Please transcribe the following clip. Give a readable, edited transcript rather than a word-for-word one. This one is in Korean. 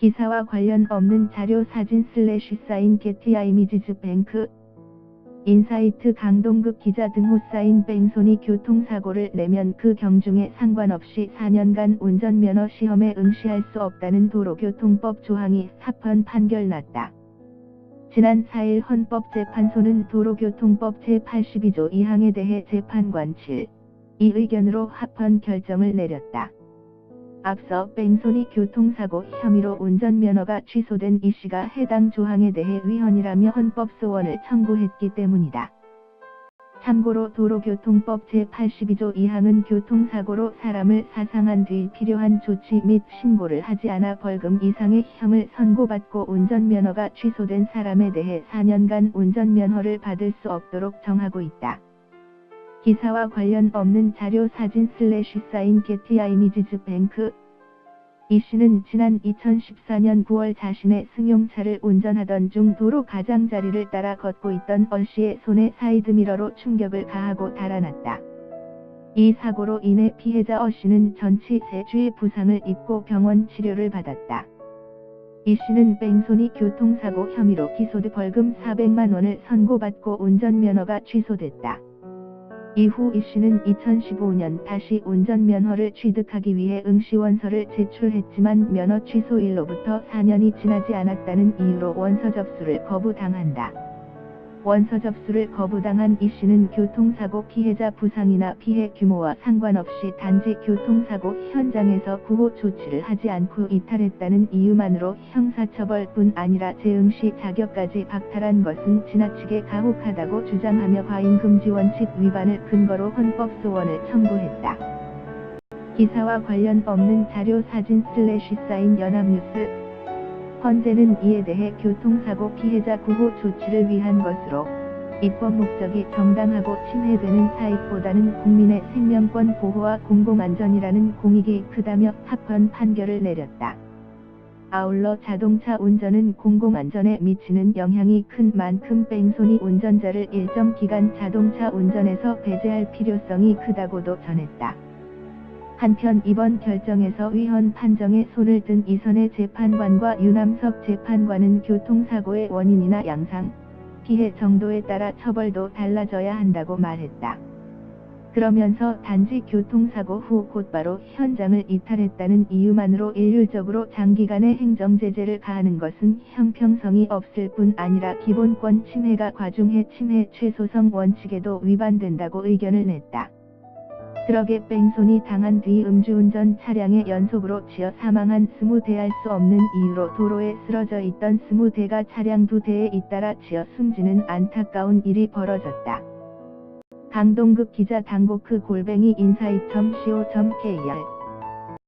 기사와 관련 없는 자료 사진 사인 게티 이미지즈 뱅크 인사이트 강동급 기자 등호 사인 뺑소니 교통사고를 내면 그 경중에 상관없이 4년간 운전면허 시험에 응시할 수 없다는 도로교통법 조항이 합헌 판결 났다. 지난 4일 헌법재판소는 도로교통법 제82조 2항에 대해 재판관 7이 의견으로 합헌 결정을 내렸다. 앞서 뺑소니 교통사고 혐의로 운전면허가 취소된 이씨가 해당 조항에 대해 위헌이라며 헌법소원을 청구했기 때문이다. 참고로 도로교통법 제82조 2항은 교통사고로 사람을 사상한 뒤 필요한 조치 및 신고를 하지 않아 벌금 이상의 형을 선고받고 운전면허가 취소된 사람에 대해 4년간 운전면허를 받을 수 없도록 정하고 있다. 기사와 관련 없는 자료 사진 사인 게티 이미지즈 뱅크 이씨는 지난 2014년 9월 자신의 승용차를 운전하던 중 도로 가장자리를 따라 걷고 있던 얼씨의 손에 사이드미러로 충격을 가하고 달아났다. 이 사고로 인해 피해자 얼씨는 전치 3주의 부상을 입고 병원 치료를 받았다. 이씨는 뺑소니 교통사고 혐의로 기소돼 벌금 400만 원을 선고받고 운전면허가 취소됐다. 이후 이씨는 2015년 다시 운전면허를 취득하기 위해 응시원서를 제출했지만 면허 취소일로부터 4년이 지나지 않았다는 이유로 원서 접수를 거부당한다. 원서 접수를 거부당한 이씨는 교통사고 피해자 부상이나 피해 규모와 상관없이 단지 교통사고 현장에서 구호 조치를 하지 않고 이탈했다는 이유만으로 형사처벌뿐 아니라 재응시 자격까지 박탈한 것은 지나치게 가혹하다고 주장하며 과잉금지원칙 위반을 근거로 헌법소원을 청구했다. 기사와 관련 없는 자료 사진 사인 연합뉴스 헌재는 이에 대해 교통사고 피해자 구호 조치를 위한 것으로 입법 목적이 정당하고 침해되는 사익보다는 국민의 생명권 보호와 공공안전이라는 공익이 크다며 합헌 판결을 내렸다. 아울러 자동차 운전은 공공안전에 미치는 영향이 큰 만큼 뺑소니 운전자를 일정 기간 자동차 운전에서 배제할 필요성이 크다고도 전했다. 한편 이번 결정에서 위헌 판정에 손을 든 이선의 재판관과 유남석 재판관은 교통사고의 원인이나 양상, 피해 정도에 따라 처벌도 달라져야 한다고 말했다. 그러면서 단지 교통사고 후 곧바로 현장을 이탈했다는 이유만으로 일률적으로 장기간의 행정제재를 가하는 것은 형평성이 없을 뿐 아니라 기본권 침해가 과중해 침해 최소성 원칙에도 위반된다고 의견을 냈다. 트럭에 뺑소니 당한 뒤 음주운전 차량에 연속으로 치여 사망한 20대 알 수 없는 이유로 도로에 쓰러져 있던 20대가 차량 2대에 잇따라 치여 숨지는 안타까운 일이 벌어졌다. 강동급 기자 당고크 @ insight.co.kr